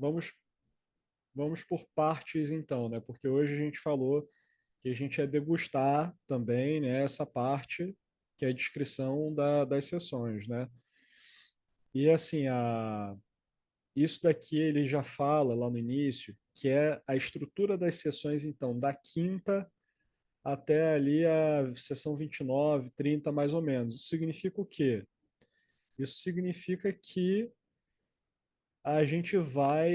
vamos, vamos por partes então, né? Porque hoje a gente falou que a gente ia degustar também, né, essa parte que é a descrição das sessões, né? E assim, isso daqui ele já fala lá no início, que é a estrutura das sessões, então, da quinta até ali a sessão 29, 30 mais ou menos. Isso significa o quê? Isso significa que a gente vai.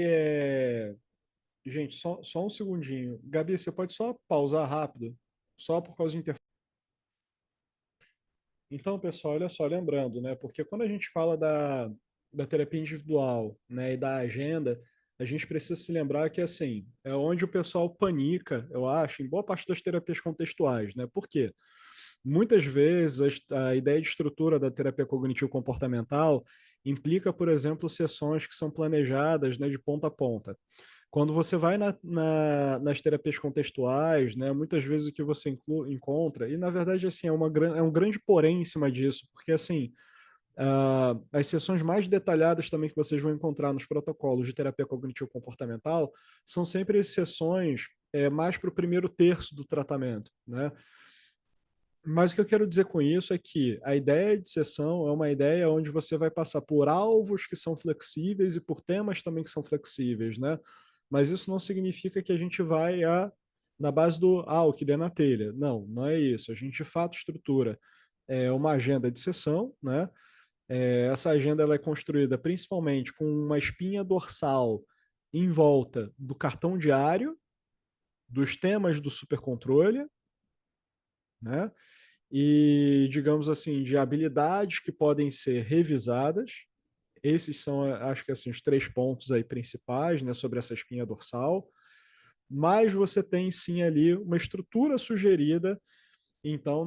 Gente, só um segundinho. Gabi, você pode só pausar rápido? Só por causa de Então, pessoal, olha só, lembrando, né? Porque quando a gente fala da terapia individual, né, e da agenda, a gente precisa se lembrar que, assim, é onde o pessoal panica, eu acho, em boa parte das terapias contextuais, né? Por quê? Muitas vezes a ideia de estrutura da terapia cognitivo-comportamental implica, por exemplo, sessões que são planejadas, né, de ponta a ponta. Quando você vai nas terapias contextuais, né, muitas vezes o que você encontra, e na verdade assim, é um grande porém em cima disso, porque assim, as sessões mais detalhadas também que vocês vão encontrar nos protocolos de terapia cognitivo-comportamental são sempre sessões mais para o primeiro terço do tratamento, né? Mas o que eu quero dizer com isso é que a ideia de sessão é uma ideia onde você vai passar por alvos que são flexíveis e por temas também que são flexíveis, né? Mas isso não significa que a gente vai na base do o que der na telha. Não, não é isso. A gente de fato estrutura uma agenda de sessão, né? Essa agenda ela é construída principalmente com uma espinha dorsal em volta do cartão diário, dos temas do supercontrole, né? E, digamos assim, de habilidades que podem ser revisadas. Esses são, acho que assim, os três pontos aí principais, né, sobre essa espinha dorsal. Mas você tem sim ali uma estrutura sugerida, então,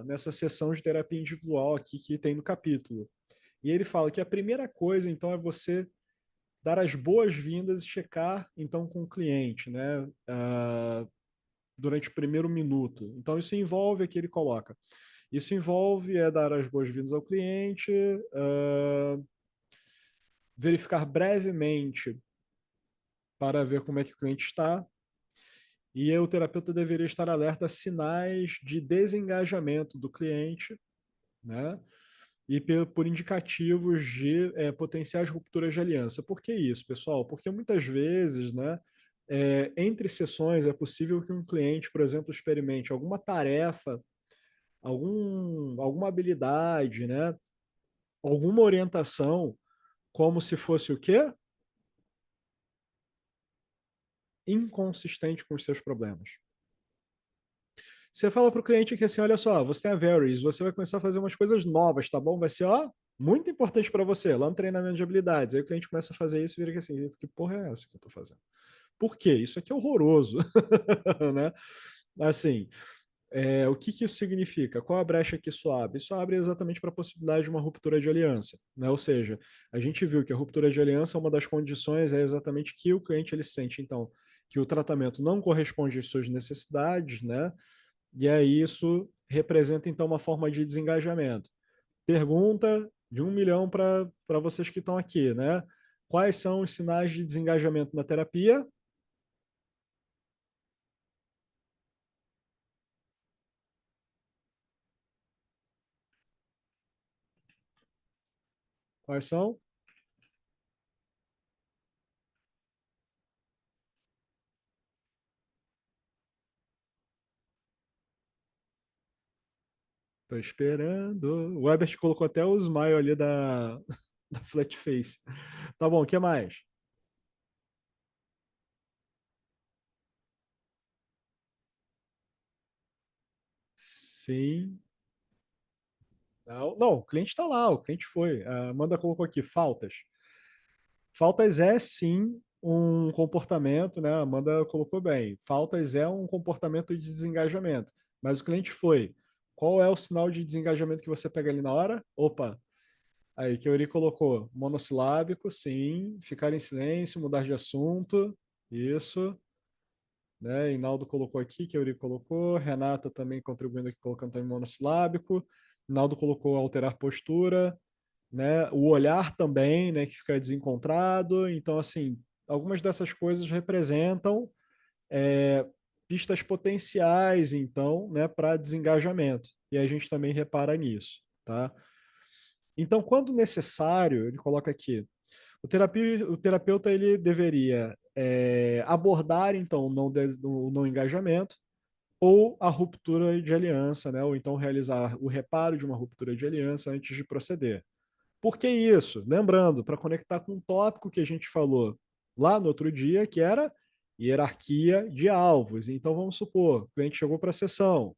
nessa sessão de terapia individual aqui que tem no capítulo. E ele fala que a primeira coisa, então, é você dar as boas-vindas e checar, então, com o cliente, né, durante o primeiro minuto. Então, isso envolve, aqui ele coloca, isso envolve dar as boas-vindas ao cliente, verificar brevemente para ver como é que o cliente está, e o terapeuta deveria estar alerta a sinais de desengajamento do cliente, né? E por indicativos de potenciais rupturas de aliança. Por que isso, pessoal? Porque muitas vezes, né, entre sessões é possível que um cliente, por exemplo, experimente alguma tarefa, alguma habilidade, né, alguma orientação, como se fosse o quê? Inconsistente com os seus problemas. Você fala para o cliente que assim, olha só, você tem a Varies, você vai começar a fazer umas coisas novas, tá bom? Vai ser, ó, muito importante para você, lá no treinamento de habilidades. Aí o cliente começa a fazer isso e vira que assim, que porra é essa que eu tô fazendo? Por quê? Isso aqui é horroroso, né? Assim, o que que isso significa? Qual a brecha que isso abre? Isso abre exatamente para a possibilidade de uma ruptura de aliança, né? Ou seja, a gente viu que a ruptura de aliança, uma das condições é exatamente que o cliente ele sente, então, que o tratamento não corresponde às suas necessidades, né? E aí isso representa então uma forma de desengajamento. Pergunta de 1 milhão para vocês que estão aqui, né? Quais são os sinais de desengajamento na terapia? Quais são? Tô esperando. O Ebert colocou até o smile ali da flat face. Tá bom, o que mais? Sim. Não, não, o cliente está lá, o cliente foi. A Amanda colocou aqui, faltas. Faltas é sim um comportamento, né? A Amanda colocou bem. Faltas é um comportamento de desengajamento. Mas o cliente foi. Qual é o sinal de desengajamento que você pega ali na hora? Opa, aí que o Euri colocou. Monossilábico, sim. Ficar em silêncio, mudar de assunto. Isso. Né? Inaldo colocou aqui, que a Euri colocou. Renata também contribuindo aqui, colocando também monossilábico. Inaldo colocou alterar postura, né? O olhar também, né, que fica desencontrado. Então, assim, algumas dessas coisas representam é, pistas potenciais, então, né, para desengajamento. E a gente também repara nisso, tá? Então, quando necessário, ele coloca aqui, o terapeuta ele deveria abordar, então, o não engajamento ou a ruptura de aliança, né? Ou então realizar o reparo de uma ruptura de aliança antes de proceder. Por que isso? Lembrando, para conectar com um tópico que a gente falou lá no outro dia, que era hierarquia de alvos. Então, vamos supor, o cliente chegou para a sessão.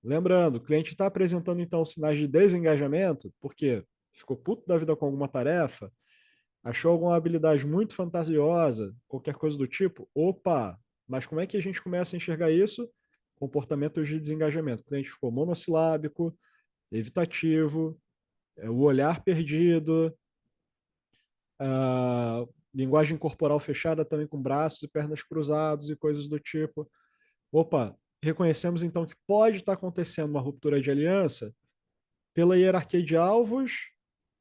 Lembrando, o cliente está apresentando, então, sinais de desengajamento, porque ficou puto da vida com alguma tarefa, achou alguma habilidade muito fantasiosa, qualquer coisa do tipo. Opa, mas como é que a gente começa a enxergar isso? Comportamentos de desengajamento. O cliente ficou monossilábico, evitativo, o olhar perdido, a linguagem corporal fechada também com braços e pernas cruzados e coisas do tipo. Opa, reconhecemos então que pode estar acontecendo uma ruptura de aliança pela hierarquia de alvos.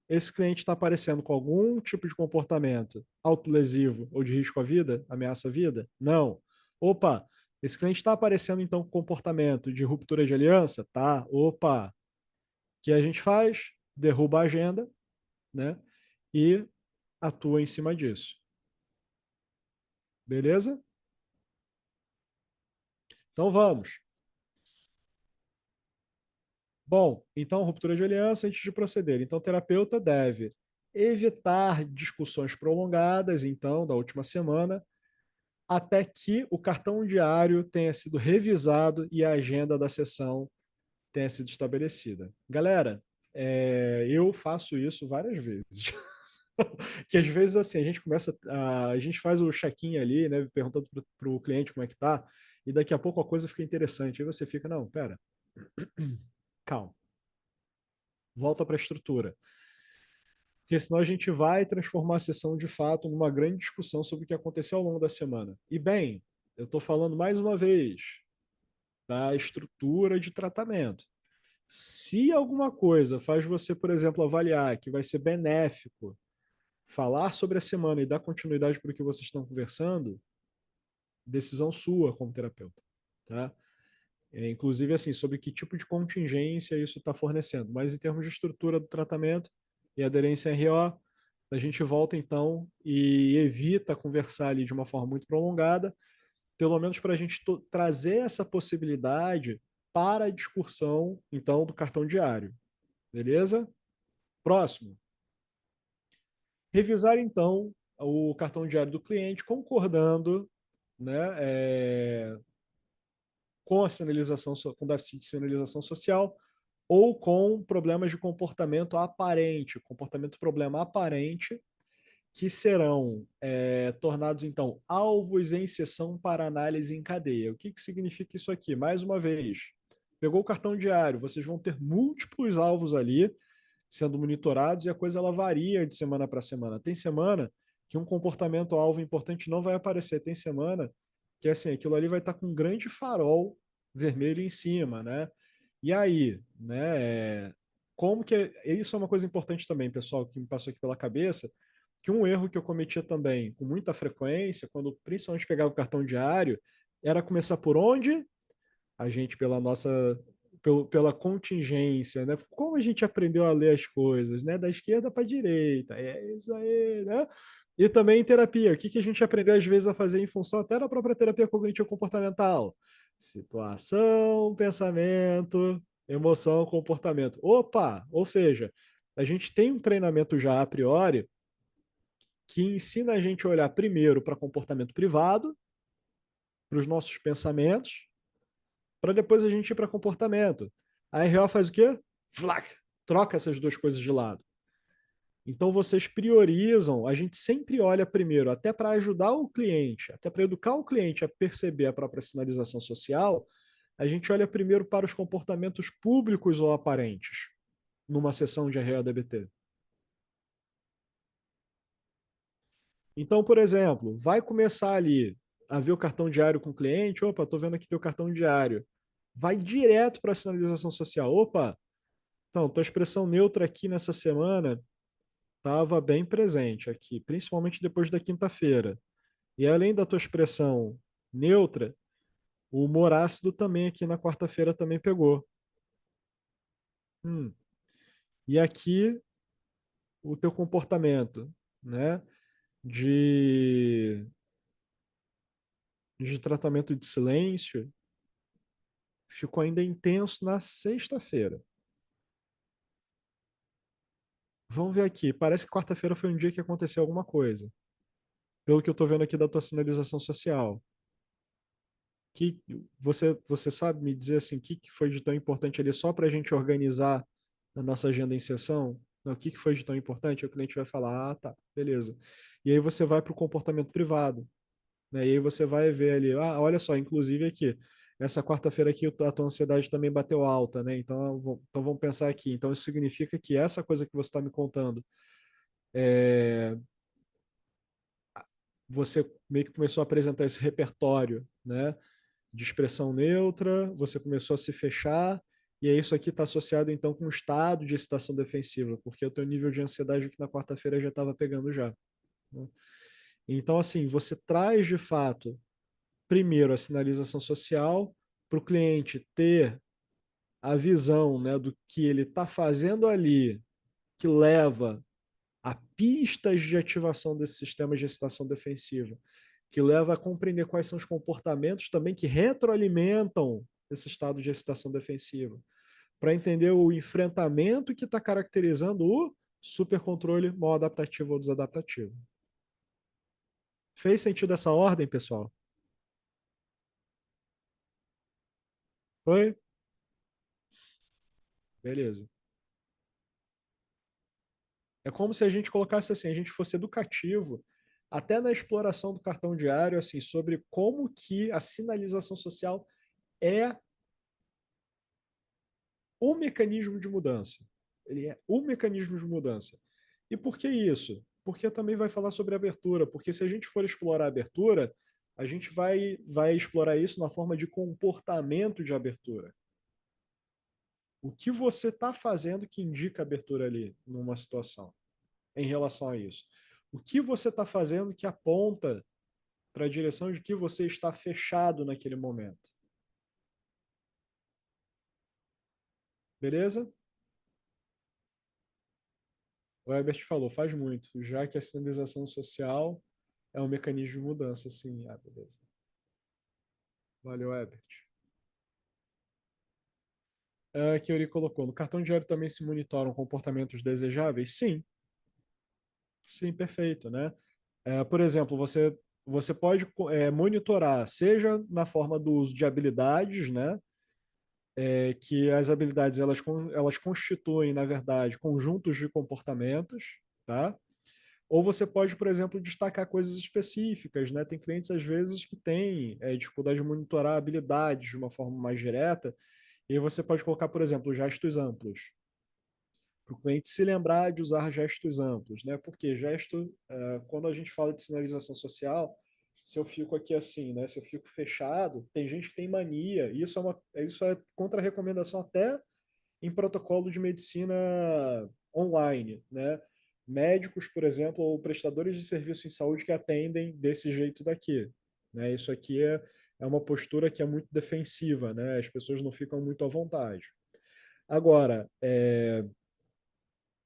Esse cliente está aparecendo com algum tipo de comportamento autolesivo ou de risco à vida, ameaça à vida? Não. Opa, esse cliente está aparecendo então com comportamento de ruptura de aliança? Tá. Opa, o que a gente faz? Derruba a agenda, né? E atua em cima disso. Beleza? Então vamos. Bom, então ruptura de aliança antes de proceder. Então o terapeuta deve evitar discussões prolongadas, então, da última semana, até que o cartão diário tenha sido revisado e a agenda da sessão tenha sido estabelecida. Galera, eu faço isso várias vezes. Que às vezes assim, a gente começa, a gente faz o check-in ali, né, perguntando para o cliente como é que tá, e daqui a pouco a coisa fica interessante. Aí você fica, não, pera, calma, volta para a estrutura. Porque senão a gente vai transformar a sessão de fato numa grande discussão sobre o que aconteceu ao longo da semana. E bem, eu estou falando mais uma vez da estrutura de tratamento. Se alguma coisa faz você, por exemplo, avaliar que vai ser benéfico falar sobre a semana e dar continuidade para o que vocês estão conversando, decisão sua como terapeuta, tá? Inclusive, assim, sobre que tipo de contingência isso está fornecendo. Mas em termos de estrutura do tratamento e aderência em RO, a gente volta então e evita conversar ali de uma forma muito prolongada, pelo menos para a gente trazer essa possibilidade para a discussão, então, do cartão diário. Beleza? Próximo. Revisar, então, o cartão diário do cliente, concordando, né, com a sinalização, com déficit de sinalização social ou com problemas de comportamento aparente, comportamento problema aparente, que serão tornados, então, alvos em sessão para análise em cadeia. O que, que significa isso aqui? Mais uma vez, pegou o cartão diário, vocês vão ter múltiplos alvos ali sendo monitorados e a coisa ela varia de semana para semana. Tem semana que um comportamento alvo importante não vai aparecer, tem semana que assim, aquilo ali vai estar com um grande farol vermelho em cima, né? E aí, né, como que isso é uma coisa importante também, pessoal, que me passou aqui pela cabeça, que um erro que eu cometia também com muita frequência, quando principalmente pegava o cartão diário, era começar por onde? A gente, pela contingência, né? Como a gente aprendeu a ler as coisas, né? Da esquerda para a direita, é isso aí, né? E também em terapia, o que, que a gente aprendeu às vezes a fazer em função até da própria terapia cognitivo-comportamental? Situação, pensamento, emoção, comportamento. Opa! Ou seja, a gente tem um treinamento já a priori que ensina a gente a olhar primeiro para comportamento privado, para os nossos pensamentos, para depois a gente ir para comportamento. A RO faz o quê? Flac, troca essas duas coisas de lado. Então vocês priorizam, a gente sempre olha primeiro, até para ajudar o cliente, até para educar o cliente a perceber a própria sinalização social, a gente olha primeiro para os comportamentos públicos ou aparentes numa sessão de RO-DBT. Então, por exemplo, vai começar ali a ver o cartão diário com o cliente, opa, estou vendo aqui teu cartão diário. Vai direto para a sinalização social. Opa, então, tua expressão neutra aqui nessa semana estava bem presente aqui, principalmente depois da quinta-feira. E além da tua expressão neutra, o humor ácido também aqui na quarta-feira também pegou. Hum. E aqui o teu comportamento, né, de, de tratamento de silêncio ficou ainda intenso na sexta-feira. Vamos ver aqui. Parece que quarta-feira foi um dia que aconteceu alguma coisa. Pelo que eu estou vendo aqui da tua sinalização social. Que você sabe me dizer assim, o que foi de tão importante ali só para a gente organizar a nossa agenda em sessão? Não, o que foi de tão importante? Aí o cliente vai falar, ah, tá, beleza. E aí você vai para o comportamento privado, né? E aí você vai ver ali, ah, olha só, inclusive aqui, essa quarta-feira aqui a tua ansiedade também bateu alta, né? Então vamos pensar aqui. Então isso significa que essa coisa que você está me contando, é, você meio que começou a apresentar esse repertório, né? De expressão neutra, você começou a se fechar, e aí isso aqui está associado então com o estado de excitação defensiva, porque o teu nível de ansiedade aqui na quarta-feira já estava pegando já. Né? Então, assim, você traz de fato, primeiro, a sinalização social para o cliente ter a visão, né, do que ele está fazendo ali, que leva a pistas de ativação desse sistema de excitação defensiva, que leva a compreender quais são os comportamentos também que retroalimentam esse estado de excitação defensiva, para entender o enfrentamento que está caracterizando o supercontrole mal adaptativo ou desadaptativo. Fez sentido essa ordem, pessoal? Foi? Beleza. É como se a gente colocasse assim, a gente fosse educativo até na exploração do cartão diário, assim, sobre como que a sinalização social é o mecanismo de mudança. Ele é o mecanismo de mudança. E por que isso? Porque também vai falar sobre abertura, porque se a gente for explorar a abertura, a gente vai explorar isso na forma de comportamento de abertura. O que você está fazendo que indica abertura ali numa situação em relação a isso? O que você está fazendo que aponta para a direção de que você está fechado naquele momento? Beleza? O Herbert falou, faz muito, já que a sinalização social é um mecanismo de mudança, sim. Ah, beleza. Valeu, Herbert. Que Yuri colocou, no cartão diário também se monitoram comportamentos desejáveis? Sim, sim, perfeito, né? Por exemplo, você pode monitorar, seja na forma do uso de habilidades, né? Que as habilidades elas constituem, na verdade, conjuntos de comportamentos, tá? Ou você pode, por exemplo, destacar coisas específicas, né? Tem clientes, às vezes, que têm dificuldade de monitorar habilidades de uma forma mais direta, e aí você pode colocar, por exemplo, gestos amplos, para o cliente se lembrar de usar gestos amplos, né? Porque gesto, quando a gente fala de sinalização social, se eu fico aqui assim, né? Se eu fico fechado, tem gente que tem mania, e isso é contra a recomendação até em protocolo de medicina online, né? Médicos, por exemplo, ou prestadores de serviço em saúde que atendem desse jeito daqui, né? Isso aqui é uma postura que é muito defensiva, né? As pessoas não ficam muito à vontade. Agora,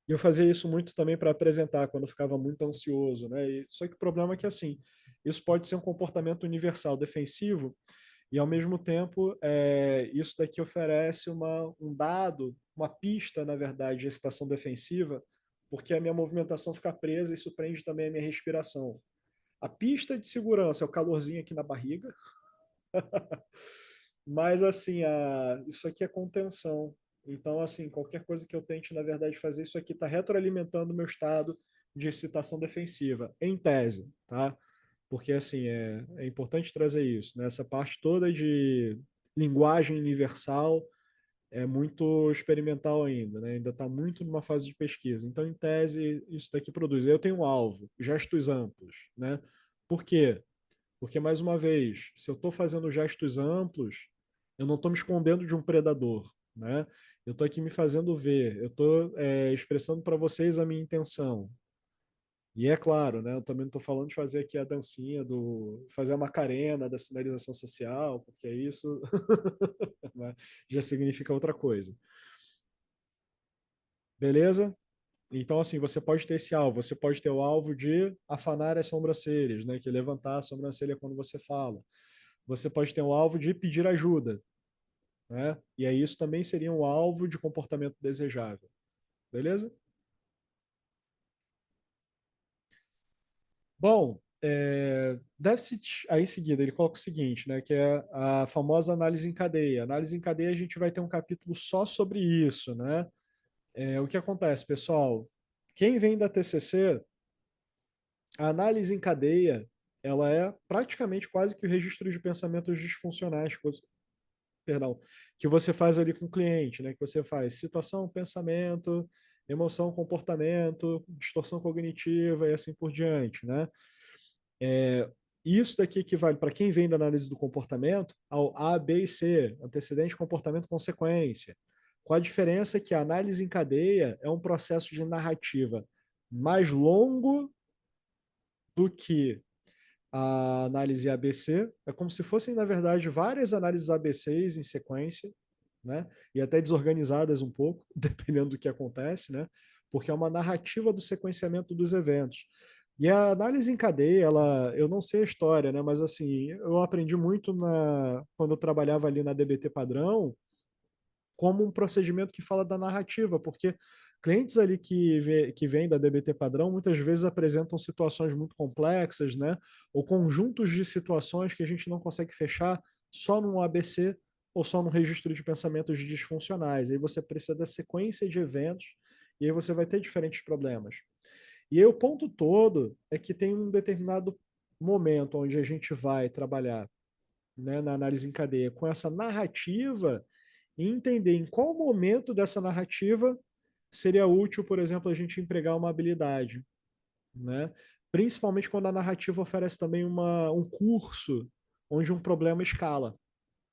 eu fazia isso muito também para apresentar quando eu ficava muito ansioso, né? Só que o problema é que assim, isso pode ser um comportamento universal defensivo e ao mesmo tempo isso daqui oferece um dado, uma pista, na verdade, de excitação defensiva, porque a minha movimentação fica presa e isso prende também a minha respiração. A pista de segurança é o calorzinho aqui na barriga, mas assim, isso aqui é contenção. Então, assim, qualquer coisa que eu tente, na verdade, fazer, isso aqui está retroalimentando o meu estado de excitação defensiva, em tese, tá? Porque, assim, é importante trazer isso, né? Essa parte toda de linguagem universal é muito experimental ainda, né? Ainda está muito numa fase de pesquisa. Então, em tese, isso daqui produz. Eu tenho um alvo, gestos amplos, né? Por quê? Porque, mais uma vez, se eu estou fazendo gestos amplos, eu não estou me escondendo de um predador, né? Eu estou aqui me fazendo ver, eu estou expressando para vocês a minha intenção. E é claro, né, eu também não estou falando de fazer aqui a dancinha fazer a Macarena da sinalização social, porque isso né, já significa outra coisa. Beleza? Então, assim, você pode ter esse alvo. Você pode ter o alvo de afanar as sobrancelhas, né, que é levantar a sobrancelha quando você fala. Você pode ter o alvo de pedir ajuda, né? E aí isso também seria um alvo de comportamento desejável. Beleza? Bom, déficit, aí em seguida, ele coloca o seguinte, né, que é a famosa análise em cadeia. Análise em cadeia, a gente vai ter um capítulo só sobre isso, né? O que acontece, pessoal? Quem vem da TCC, a análise em cadeia, ela é praticamente quase que o registro de pensamentos disfuncionais perdão, que você faz ali com o cliente, né? Que você faz situação, pensamento, emoção, comportamento, distorção cognitiva e assim por diante, né? É, isso daqui equivale para quem vem da análise do comportamento ao A, B e C, antecedente, comportamento, consequência. Com a diferença que a análise em cadeia é um processo de narrativa mais longo do que a análise ABC. É como se fossem, na verdade, várias análises ABCs em sequência, né? E até desorganizadas um pouco, dependendo do que acontece, né? Porque é uma narrativa do sequenciamento dos eventos. E a análise em cadeia, eu não sei a história, né? Mas assim, eu aprendi muito quando eu trabalhava ali na DBT padrão, como um procedimento que fala da narrativa, porque clientes ali que vêm da DBT padrão muitas vezes apresentam situações muito complexas, né? Ou conjuntos de situações que a gente não consegue fechar só num ABC ou só no registro de pensamentos disfuncionais. Aí você precisa da sequência de eventos e aí você vai ter diferentes problemas. E aí o ponto todo é que tem um determinado momento onde a gente vai trabalhar, né, na análise em cadeia com essa narrativa e entender em qual momento dessa narrativa seria útil, por exemplo, a gente empregar uma habilidade, né? Principalmente quando a narrativa oferece também um curso onde um problema escala.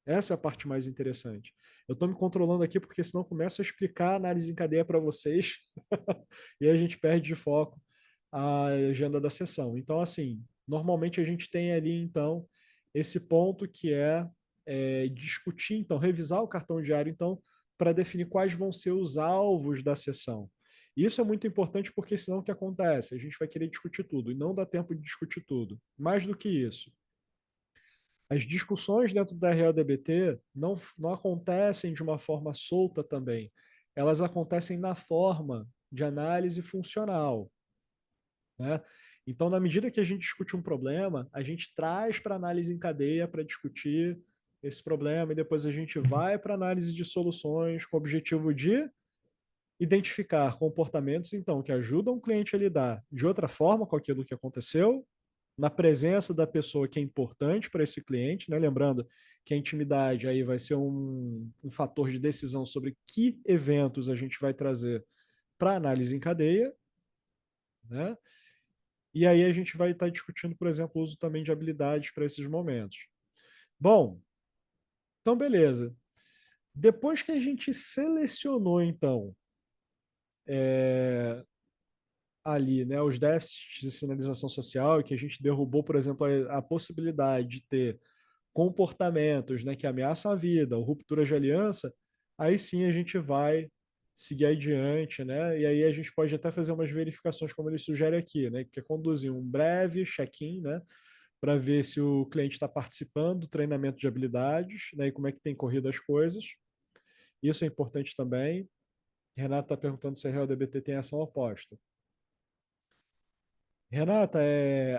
Essa é a parte mais interessante. Eu estou me controlando aqui porque senão eu começo a explicar a análise em cadeia para vocês e a gente perde de foco a agenda da sessão. Então, assim, normalmente a gente tem ali, então, esse ponto que é discutir, então, revisar o cartão diário, então, para definir quais vão ser os alvos da sessão. Isso é muito importante porque senão o que acontece? A gente vai querer discutir tudo e não dá tempo de discutir tudo. Mais do que isso, as discussões dentro da RLDBT não acontecem de uma forma solta também. Elas acontecem na forma de análise funcional, né? Então, na medida que a gente discute um problema, a gente traz para análise em cadeia para discutir esse problema e depois a gente vai para análise de soluções com o objetivo de identificar comportamentos, então, que ajudam o cliente a lidar de outra forma com aquilo que aconteceu, na presença da pessoa que é importante para esse cliente, né? Lembrando que a intimidade aí vai ser um fator de decisão sobre que eventos a gente vai trazer para análise em cadeia, né? E aí a gente vai estar discutindo, por exemplo, o uso também de habilidades para esses momentos. Bom, então beleza. Depois que a gente selecionou, então, é, ali, né, os déficits de sinalização social e que a gente derrubou, por exemplo, a possibilidade de ter comportamentos, né, que ameaçam a vida, ou rupturas de aliança, aí sim a gente vai seguir adiante, né? E aí a gente pode até fazer umas verificações, como ele sugere aqui, né? Que é conduzir um breve check-in, né? Para ver se o cliente está participando do treinamento de habilidades, né? E como é que tem corrido as coisas. Isso é importante também. Renata está perguntando se a RealDBT tem ação oposta. Renata,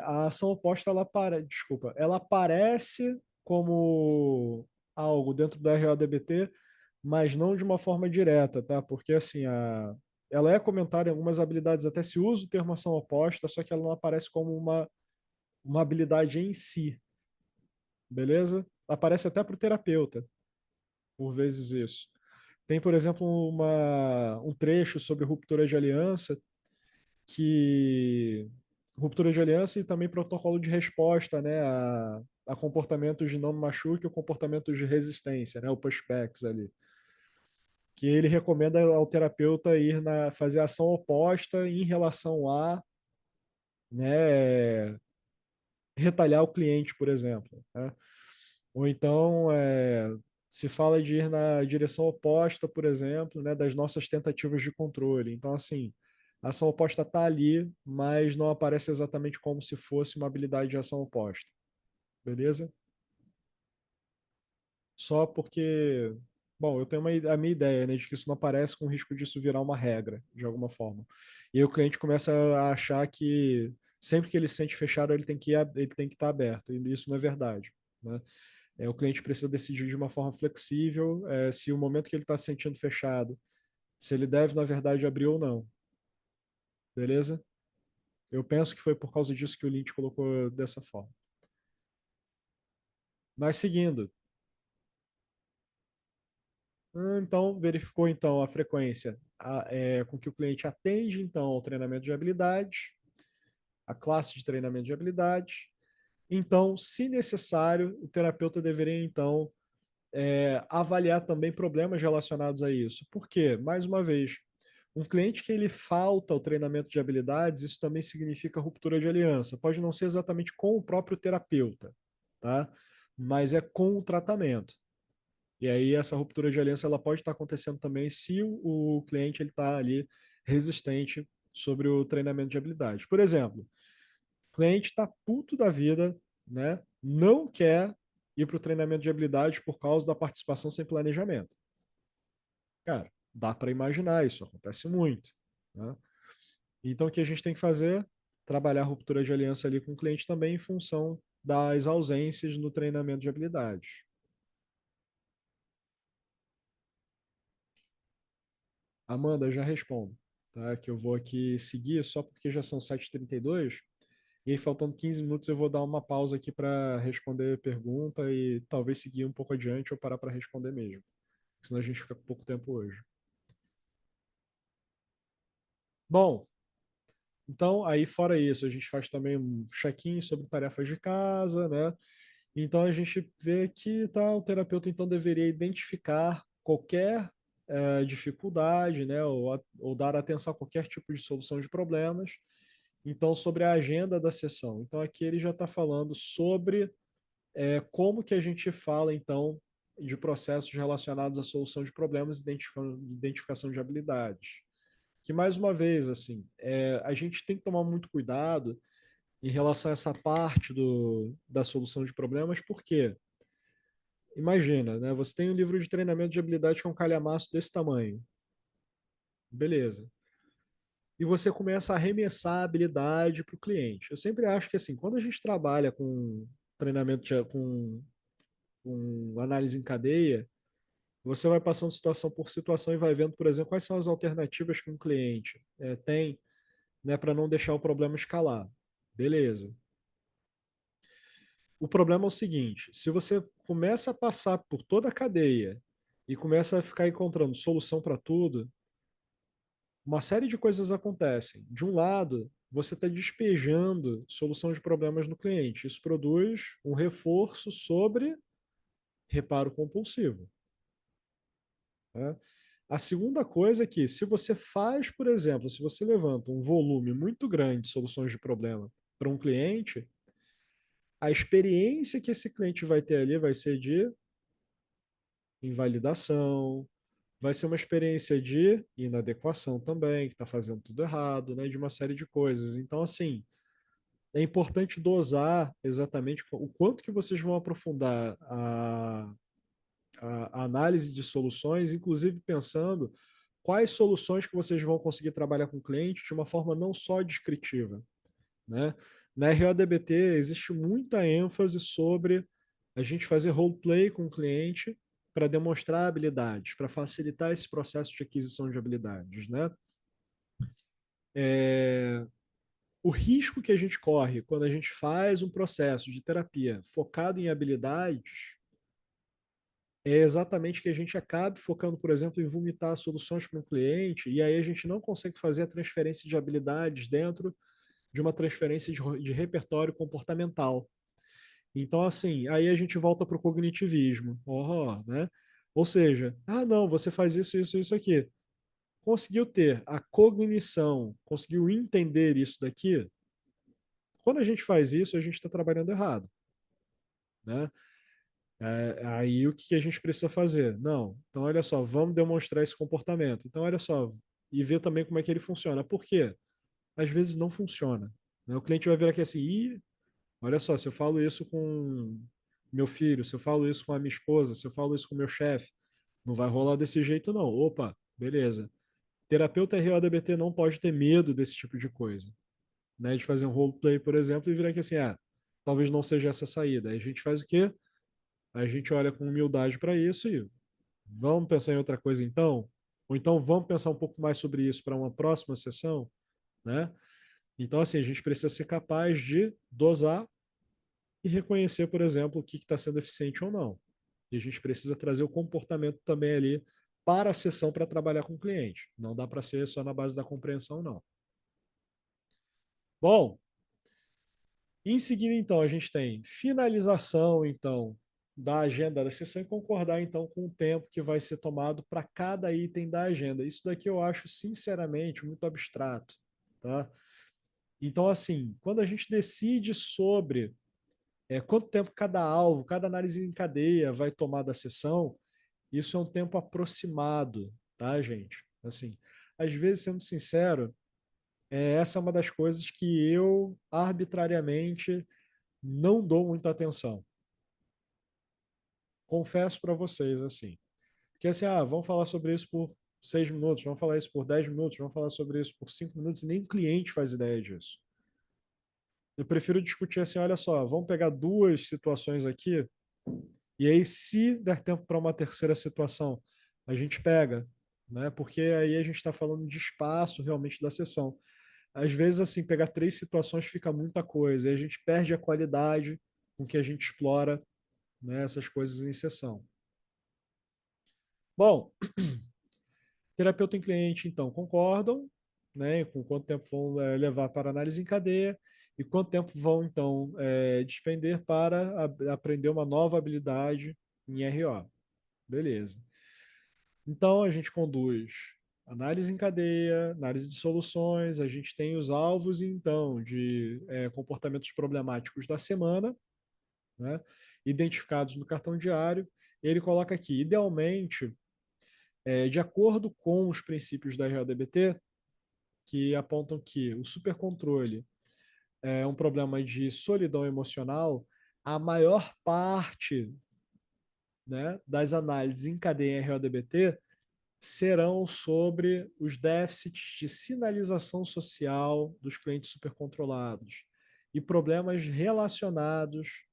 a ação oposta desculpa, ela aparece como algo dentro da RODBT, mas não de uma forma direta, tá? Porque assim, ela é comentada em algumas habilidades, até se usa o termo ação oposta, só que ela não aparece como uma habilidade em si, beleza? Aparece até para o terapeuta, por vezes isso. Tem, por exemplo, um trecho sobre ruptura de aliança que ruptura de aliança e também protocolo de resposta, né, a comportamentos de não me machuque ou comportamentos de resistência, né, o pushbacks ali. Que ele recomenda ao terapeuta fazer a ação oposta em relação a né, retalhar o cliente, por exemplo, né? Ou então se fala de ir na direção oposta, por exemplo, né, das nossas tentativas de controle. Então, assim, a ação oposta está ali, mas não aparece exatamente como se fosse uma habilidade de ação oposta. Beleza? Só porque, bom, eu tenho a minha ideia, né, de que isso não aparece com o risco disso virar uma regra, de alguma forma. E aí o cliente começa a achar que sempre que ele se sente fechado, ele tem que estar aberto. E isso não é verdade, né? O cliente precisa decidir de uma forma flexível se o momento que ele está se sentindo fechado, se ele deve, na verdade, abrir ou não. Beleza? Eu penso que foi por causa disso que o Lynch colocou dessa forma. Mas seguindo, então verificou então a frequência com que o cliente atende então ao treinamento de habilidades, a classe de treinamento de habilidades. Então, se necessário, o terapeuta deveria então avaliar também problemas relacionados a isso. Por quê? Mais uma vez, um cliente que ele falta o treinamento de habilidades, isso também significa ruptura de aliança. Pode não ser exatamente com o próprio terapeuta, tá? Mas é com o tratamento. E aí essa ruptura de aliança ela pode estar acontecendo também se o cliente ele está ali resistente sobre o treinamento de habilidades. Por exemplo, o cliente está puto da vida, né? Não quer ir para o treinamento de habilidades por causa da participação sem planejamento. Cara, dá para imaginar, isso acontece muito. Né? Então, o que a gente tem que fazer? Trabalhar a ruptura de aliança ali com o cliente também em função das ausências no treinamento de habilidades. Amanda, já respondo, tá? Que eu vou aqui seguir só porque já são 7h32 e aí, faltando 15 minutos, eu vou dar uma pausa aqui para responder a pergunta e talvez seguir um pouco adiante ou parar para responder mesmo. Senão a gente fica com pouco tempo hoje. Bom, então aí fora isso, a gente faz também um check-in sobre tarefas de casa, né? Então a gente vê que tá, o terapeuta então deveria identificar qualquer dificuldade, né? Ou dar atenção a qualquer tipo de solução de problemas. Então, sobre a agenda da sessão. Então, aqui ele já está falando sobre como que a gente fala, então, de processos relacionados à solução de problemas e identificação de habilidades. Que, mais uma vez, assim, a gente tem que tomar muito cuidado em relação a essa parte da solução de problemas, porque, imagina, né, você tem um livro de treinamento de habilidade que é um calhamaço desse tamanho. Beleza. E você começa a arremessar a habilidade para o cliente. Eu sempre acho que, assim, quando a gente trabalha com treinamento, com análise em cadeia, você vai passando situação por situação e vai vendo, por exemplo, quais são as alternativas que um cliente tem, né, para não deixar o problema escalar. Beleza. O problema é o seguinte: se você começa a passar por toda a cadeia e começa a ficar encontrando solução para tudo, uma série de coisas acontecem. De um lado, você está despejando solução de problemas no cliente. Isso produz um reforço sobre reparo compulsivo. Né? A segunda coisa é que, se você faz, por exemplo, se você levanta um volume muito grande de soluções de problema para um cliente, a experiência que esse cliente vai ter ali vai ser de invalidação, vai ser uma experiência de inadequação também, que está fazendo tudo errado, né, de uma série de coisas. Então, assim, é importante dosar exatamente o quanto que vocês vão aprofundar a análise de soluções, inclusive pensando quais soluções que vocês vão conseguir trabalhar com o cliente de uma forma não só descritiva, né? Na RODBT existe muita ênfase sobre a gente fazer roleplay com o cliente para demonstrar habilidades, para facilitar esse processo de aquisição de habilidades, né? É, o risco que a gente corre quando a gente faz um processo de terapia focado em habilidades é exatamente que a gente acabe focando, por exemplo, em vomitar soluções para um cliente e aí a gente não consegue fazer a transferência de habilidades dentro de uma transferência de repertório comportamental. Então, assim, aí a gente volta para o cognitivismo, né? Ou seja, não, você faz isso, isso, isso aqui. Conseguiu ter a cognição, conseguiu entender isso daqui? Quando a gente faz isso, a gente está trabalhando errado, né? Aí o que que a gente precisa fazer? Não, então olha só, vamos demonstrar esse comportamento. Então olha só, e ver também como é que ele funciona. Por quê? Às vezes não funciona, né? O cliente vai vir aqui assim, ih, olha só, se eu falo isso com meu filho, se eu falo isso com a minha esposa, se eu falo isso com meu chefe, não vai rolar desse jeito não. Opa, beleza. Terapeuta RODBT não pode ter medo desse tipo de coisa, né? De fazer um roleplay, por exemplo, e virar aqui assim, talvez não seja essa a saída. Aí a gente faz o quê? A gente olha com humildade para isso e vamos pensar em outra coisa então? Ou então vamos pensar um pouco mais sobre isso para uma próxima sessão, né? Então, assim, a gente precisa ser capaz de dosar e reconhecer, por exemplo, o que está sendo eficiente ou não. E a gente precisa trazer o comportamento também ali para a sessão para trabalhar com o cliente. Não dá para ser só na base da compreensão, não. Bom, em seguida, então, a gente tem finalização, então, da agenda da sessão e concordar, então, com o tempo que vai ser tomado para cada item da agenda. Isso daqui eu acho, sinceramente, muito abstrato, tá? Então, assim, quando a gente decide sobre quanto tempo cada alvo, cada análise em cadeia vai tomar da sessão, isso é um tempo aproximado, tá, gente? Assim, às vezes, sendo sincero, essa é uma das coisas que eu arbitrariamente não dou muita atenção. Confesso para vocês, assim. Que assim, vamos falar sobre isso por 6 minutos, vamos falar isso por 10 minutos, vamos falar sobre isso por 5 minutos, e nem o cliente faz ideia disso. Eu prefiro discutir assim, olha só, vamos pegar duas situações aqui, e aí, se der tempo para uma terceira situação, a gente pega, né? Porque aí a gente está falando de espaço realmente da sessão. Às vezes, assim, pegar três situações fica muita coisa, e a gente perde a qualidade com que a gente explora, né, essas coisas em sessão. Bom, terapeuta e cliente, então, concordam, né, com quanto tempo vão levar para análise em cadeia e quanto tempo vão, então, despender para aprender uma nova habilidade em RO. Beleza. Então, a gente conduz análise em cadeia, análise de soluções, a gente tem os alvos, então, de comportamentos problemáticos da semana, né, identificados no cartão diário. Ele coloca aqui, idealmente, de acordo com os princípios da RODBT, que apontam que o supercontrole é um problema de solidão emocional, a maior parte, né, das análises em cadeia em RODBT serão sobre os déficits de sinalização social dos clientes supercontrolados e problemas relacionados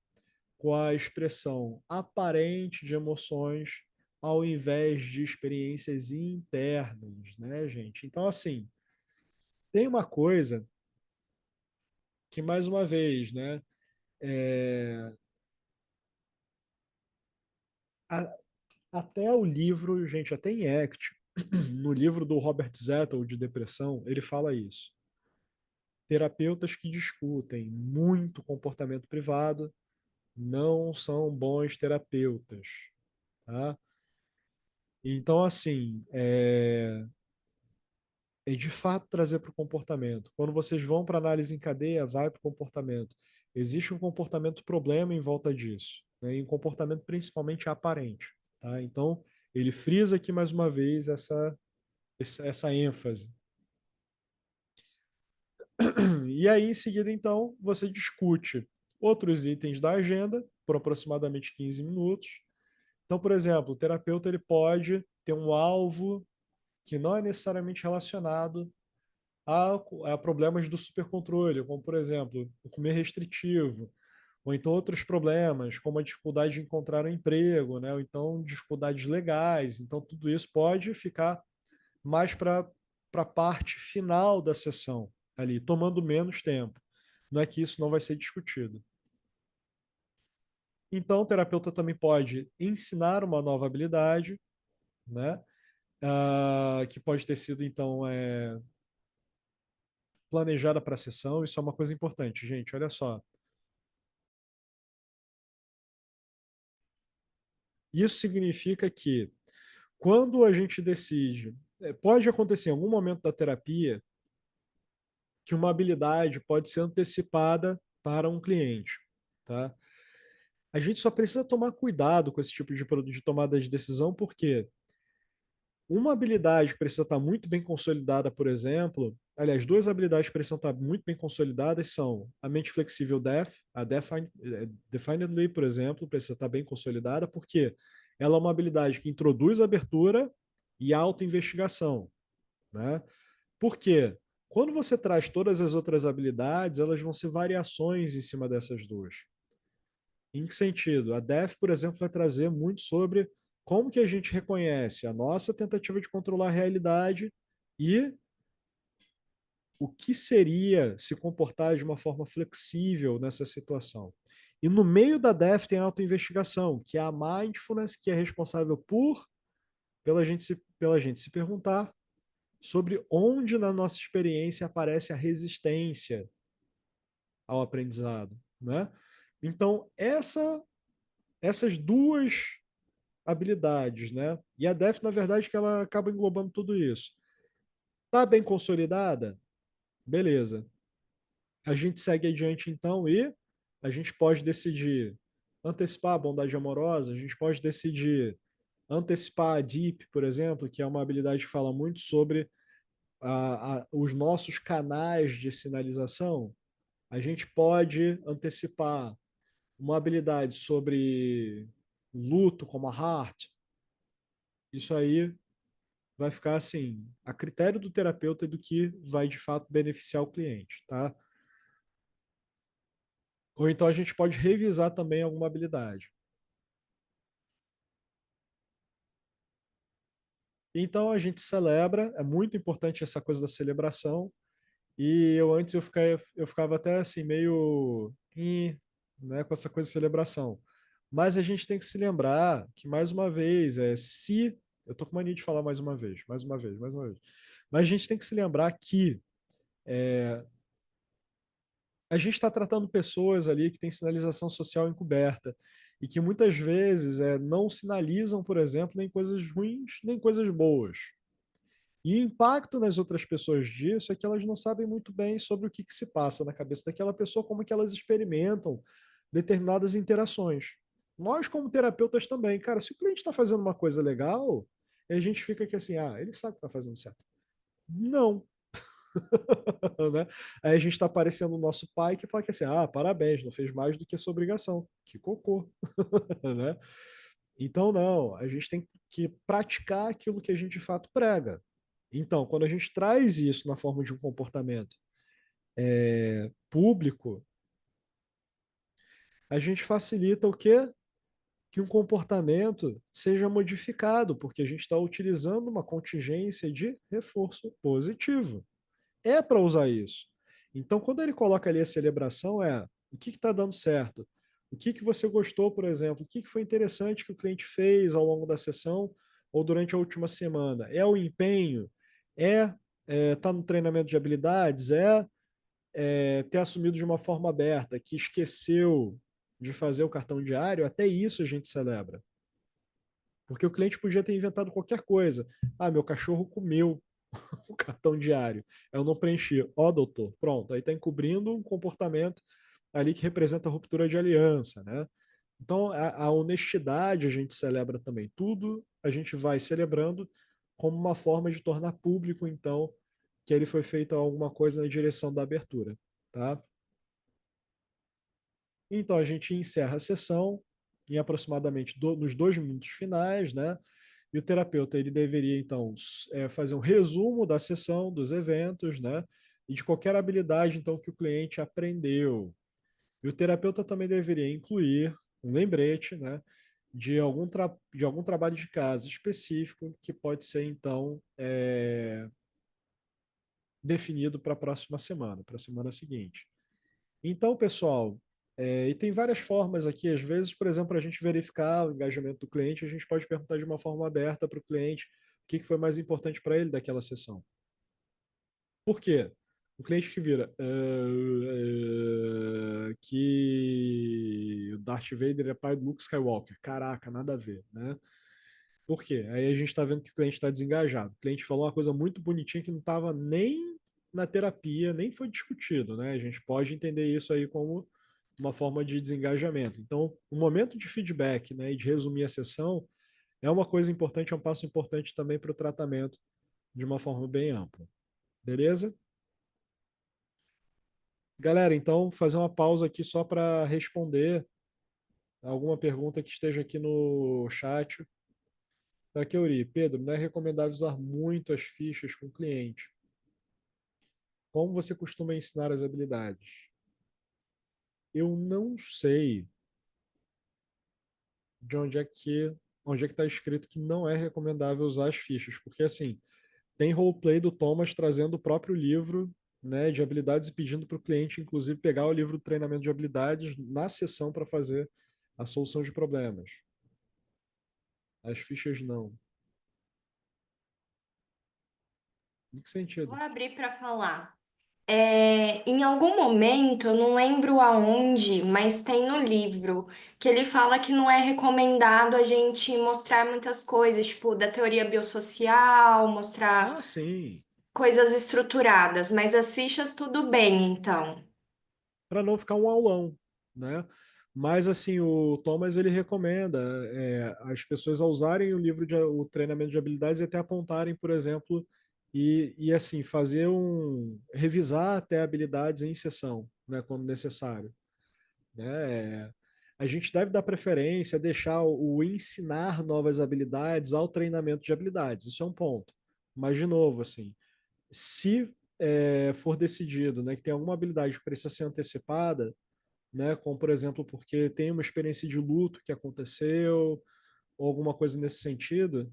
com a expressão aparente de emoções ao invés de experiências internas, né, gente? Então, assim, tem uma coisa que, mais uma vez, né, é, a, até o livro, gente, até em ACT, no livro do Robert Zettel de depressão, ele fala isso. Terapeutas que discutem muito comportamento privado não são bons terapeutas, tá? Então, assim, é de fato trazer para o comportamento. Quando vocês vão para análise em cadeia, vai para o comportamento. Existe um comportamento problema em volta disso, né? E um comportamento principalmente aparente, tá? Então, ele frisa aqui mais uma vez essa ênfase. E aí, em seguida, então, você discute outros itens da agenda por aproximadamente 15 minutos. Então, por exemplo, o terapeuta ele pode ter um alvo que não é necessariamente relacionado a problemas do supercontrole, como, por exemplo, o comer restritivo, ou então outros problemas, como a dificuldade de encontrar um emprego, né? Ou então dificuldades legais. Então, tudo isso pode ficar mais para a parte final da sessão, ali, tomando menos tempo. Não é que isso não vai ser discutido. Então, o terapeuta também pode ensinar uma nova habilidade, né? Que pode ter sido, então, planejada para a sessão. Isso é uma coisa importante, gente. Olha só. Isso significa que, quando a gente decide, pode acontecer em algum momento da terapia que uma habilidade pode ser antecipada para um cliente, tá? A gente só precisa tomar cuidado com esse tipo de tomada de decisão, porque uma habilidade que precisa estar muito bem consolidada, por exemplo, aliás, duas habilidades que precisam estar muito bem consolidadas são a mente flexível Def, a Definedly, por exemplo, precisa estar bem consolidada, porque ela é uma habilidade que introduz abertura e autoinvestigação, né? Por quê? Quando você traz todas as outras habilidades, elas vão ser variações em cima dessas duas. Em que sentido? A DEF, por exemplo, vai trazer muito sobre como que a gente reconhece a nossa tentativa de controlar a realidade e o que seria se comportar de uma forma flexível nessa situação. E no meio da DEF tem a autoinvestigação, que é a mindfulness, que é responsável pela gente se perguntar sobre onde na nossa experiência aparece a resistência ao aprendizado, né? Então, essas duas habilidades, né? E a DEF, na verdade, que ela acaba englobando tudo isso. Tá bem consolidada? Beleza. A gente segue adiante, então, e a gente pode decidir antecipar a bondade amorosa, a gente pode decidir antecipar a DEEP, por exemplo, que é uma habilidade que fala muito sobre os nossos canais de sinalização. A gente pode antecipar uma habilidade sobre luto, como a Heart. Isso aí vai ficar assim, a critério do terapeuta e do que vai de fato beneficiar o cliente, tá? Ou então a gente pode revisar também alguma habilidade. Então a gente celebra, é muito importante essa coisa da celebração. E eu antes eu ficava até assim meio né, com essa coisa de celebração. Mas a gente tem que se lembrar que, mais uma vez, se. Eu tô com mania de falar mais uma vez, mais uma vez, mais uma vez. Mas a gente tem que se lembrar que a gente está tratando pessoas ali que têm sinalização social encoberta e que muitas vezes não sinalizam, por exemplo, nem coisas ruins, nem coisas boas. E o impacto nas outras pessoas disso é que elas não sabem muito bem sobre o que se passa na cabeça daquela pessoa, como que elas experimentam determinadas interações. Nós, como terapeutas, também, cara, se o cliente está fazendo uma coisa legal, a gente fica aqui assim, ele sabe que está fazendo certo. Não, né? Aí a gente está parecendo o nosso pai que fala que assim, parabéns, não fez mais do que a sua obrigação. Que cocô, né? Então, não, a gente tem que praticar aquilo que a gente de fato prega. Então, quando a gente traz isso na forma de um comportamento público, a gente facilita o quê? Que um comportamento seja modificado, porque a gente está utilizando uma contingência de reforço positivo. É para usar isso. Então, quando ele coloca ali a celebração, o que está dando certo? O que você gostou, por exemplo? O que foi interessante que o cliente fez ao longo da sessão ou durante a última semana? É o empenho? Tá no treinamento de habilidades? Ter assumido de uma forma aberta, que esqueceu de fazer o cartão diário? Até isso a gente celebra. Porque o cliente podia ter inventado qualquer coisa. Meu cachorro comeu o cartão diário. Eu não preenchi. Doutor, pronto. Aí está encobrindo um comportamento ali que representa a ruptura de aliança, né? Então, a honestidade a gente celebra também. Tudo a gente vai celebrando como uma forma de tornar público, então, que ele foi feito alguma coisa na direção da abertura, tá? Então, a gente encerra a sessão em aproximadamente nos 2 minutos finais, né? E o terapeuta ele deveria, então, fazer um resumo da sessão, dos eventos, né? E de qualquer habilidade, então, que o cliente aprendeu. E o terapeuta também deveria incluir um lembrete, né? De algum trabalho de casa específico que pode ser, então, definido para a próxima semana, para a semana seguinte. Então, pessoal, e tem várias formas aqui. Às vezes, por exemplo, para a gente verificar o engajamento do cliente, a gente pode perguntar de uma forma aberta para o cliente o que foi mais importante para ele daquela sessão. Por quê? O cliente que vira que o Darth Vader é pai do Luke Skywalker. Caraca, nada a ver, né? Por quê? Aí a gente está vendo que o cliente está desengajado. O cliente falou uma coisa muito bonitinha que não estava nem na terapia nem foi discutido, né? A gente pode entender isso aí como uma forma de desengajamento. Então, o momento de feedback, né, e de resumir a sessão é uma coisa importante, é um passo importante também para o tratamento de uma forma bem ampla. Beleza? Galera, então, fazer uma pausa aqui só para responder alguma pergunta que esteja aqui no chat. Da Keuri, Pedro, não é recomendável usar muito as fichas com o cliente. Como você costuma ensinar as habilidades? Eu não sei de onde é que está escrito que não é recomendável usar as fichas, porque assim, tem roleplay do Thomas trazendo o próprio livro, né, de habilidades e pedindo para o cliente, inclusive, pegar o livro do treinamento de habilidades na sessão para fazer a solução de problemas. As fichas não. Em que Vou sentido? abrir para falar. Em algum momento, eu não lembro aonde, mas tem no livro, que ele fala que não é recomendado a gente mostrar muitas coisas, tipo, da teoria biossocial, mostrar Ah, sim. coisas estruturadas, mas as fichas tudo bem, então. Para não ficar um aulão, né? Mas assim, o Thomas ele recomenda as pessoas a usarem o livro de o treinamento de habilidades e até apontarem, por exemplo, e assim fazer revisar até habilidades em sessão, né, quando necessário, né? A gente deve dar preferência, deixar o ensinar novas habilidades ao treinamento de habilidades. Isso é um ponto. Mas de novo, assim, se for decidido, né, que tem alguma habilidade que precisa ser antecipada, né, como por exemplo porque tem uma experiência de luto que aconteceu ou alguma coisa nesse sentido,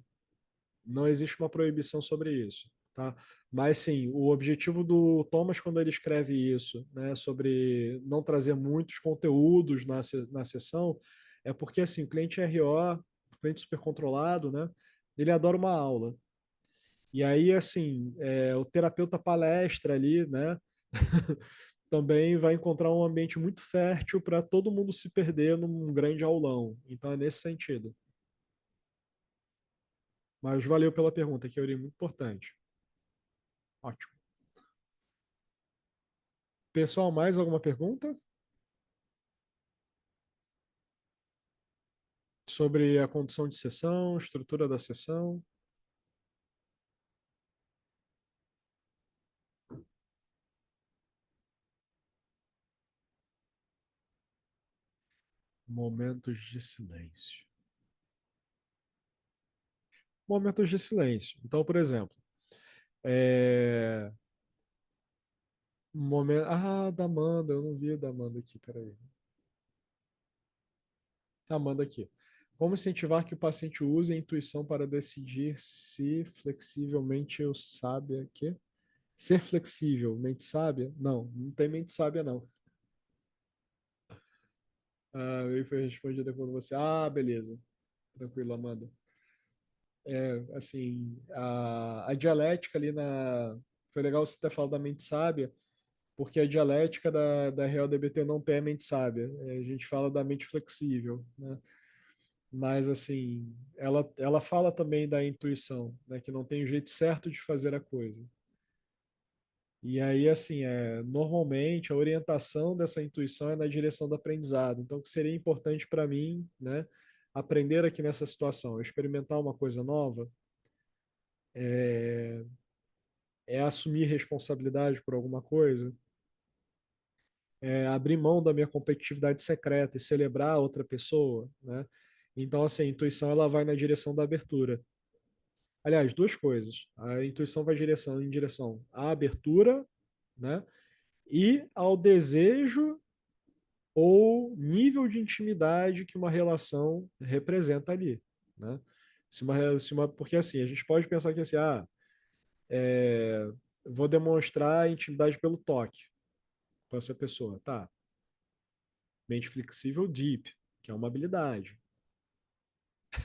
não existe uma proibição sobre isso, tá? Mas sim, o objetivo do Thomas quando ele escreve isso, né, sobre não trazer muitos conteúdos na sessão, é porque assim, o cliente RO, o cliente super controlado, né, ele adora uma aula. E aí, assim, o terapeuta palestra ali, né? Também vai encontrar um ambiente muito fértil para todo mundo se perder num grande aulão. Então é nesse sentido. Mas valeu pela pergunta, que é muito importante. Ótimo. Pessoal, mais alguma pergunta sobre a condução de sessão, estrutura da sessão, momentos de silêncio? Momentos de silêncio. Então, por exemplo, é... momento. Ah, da Amanda, eu não vi a da Amanda aqui, peraí. Amanda aqui. Como incentivar que o paciente use a intuição para decidir se flexivelmente eu sábia que ser flexível, mente sábia? Não, não tem mente sábia não. Ah, aí foi respondida quando você. Ah, beleza. Tranquilo, Amanda. Assim, a dialética ali na. Foi legal você ter falado da mente sábia, porque a dialética da Real DBT não tem a mente sábia. A gente fala da mente flexível, né? Mas assim, ela fala também da intuição, né, que não tem um jeito certo de fazer a coisa. E aí, assim, normalmente a orientação dessa intuição é na direção do aprendizado. Então, o que seria importante para mim, né, aprender aqui nessa situação, experimentar uma coisa nova, é assumir responsabilidade por alguma coisa, abrir mão da minha competitividade secreta e celebrar a outra pessoa, né? Então, assim, a intuição ela vai na direção da abertura. Aliás, duas coisas. A intuição vai em direção à abertura, né? E ao desejo ou nível de intimidade que uma relação representa ali, né? Porque assim, a gente pode pensar que assim, é, vou demonstrar intimidade pelo toque com essa pessoa, tá? Mente flexível deep, que é uma habilidade.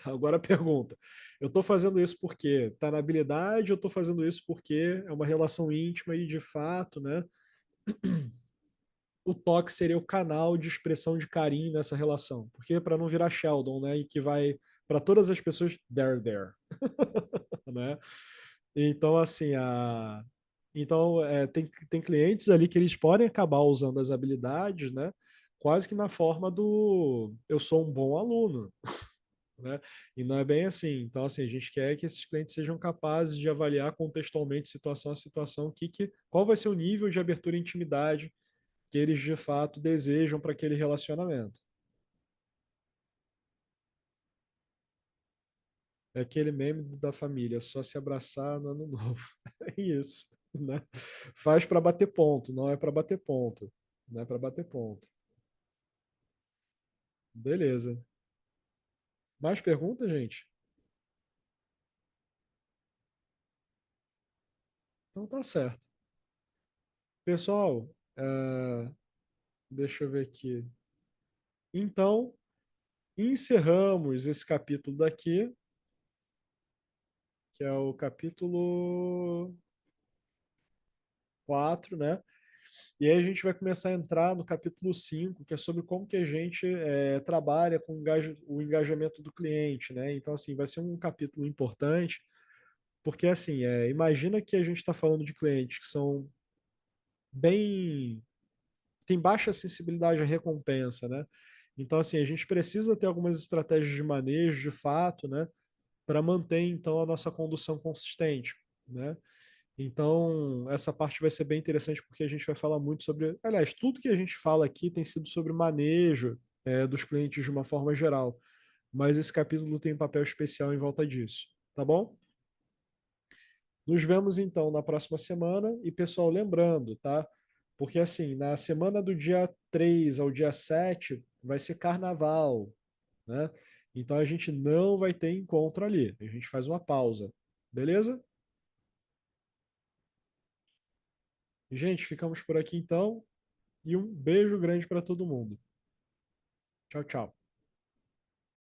Agora a pergunta: eu estou fazendo isso porque está na habilidade ou estou fazendo isso porque é uma relação íntima e de fato, né? O toque seria o canal de expressão de carinho nessa relação. Porque para não virar Sheldon, né? E que vai para todas as pessoas, there, né? Então, assim, Então, tem clientes ali que eles podem acabar usando as habilidades, né? Quase que na forma do eu sou um bom aluno, né? E não é bem assim. Então, assim, a gente quer que esses clientes sejam capazes de avaliar contextualmente situação a situação, qual vai ser o nível de abertura e intimidade que eles de fato desejam para aquele relacionamento. É aquele meme da família, só se abraçar no ano novo. É isso, né? Faz para bater ponto, não é para bater ponto. Não é para bater ponto. Beleza. Mais perguntas, gente? Então tá certo. Pessoal, deixa eu ver aqui. Então, encerramos esse capítulo daqui, que é o capítulo 4, né? E aí a gente vai começar a entrar no capítulo 5, que é sobre como que a gente trabalha com o engajamento do cliente, né? Então, assim, vai ser um capítulo importante, porque, assim, imagina que a gente está falando de clientes que são bem... tem baixa sensibilidade à recompensa, né? Então, assim, a gente precisa ter algumas estratégias de manejo, de fato, né? Para manter, então, a nossa condução consistente, né? Então, essa parte vai ser bem interessante porque a gente vai falar muito sobre. Aliás, tudo que a gente fala aqui tem sido sobre manejo dos clientes de uma forma geral. Mas esse capítulo tem um papel especial em volta disso. Tá bom? Nos vemos então na próxima semana. E, pessoal, lembrando, tá? Porque assim, na semana do dia 3 ao dia 7 vai ser carnaval, né? Então a gente não vai ter encontro ali. A gente faz uma pausa. Beleza? Gente, ficamos por aqui então. E um beijo grande para todo mundo. Tchau, tchau.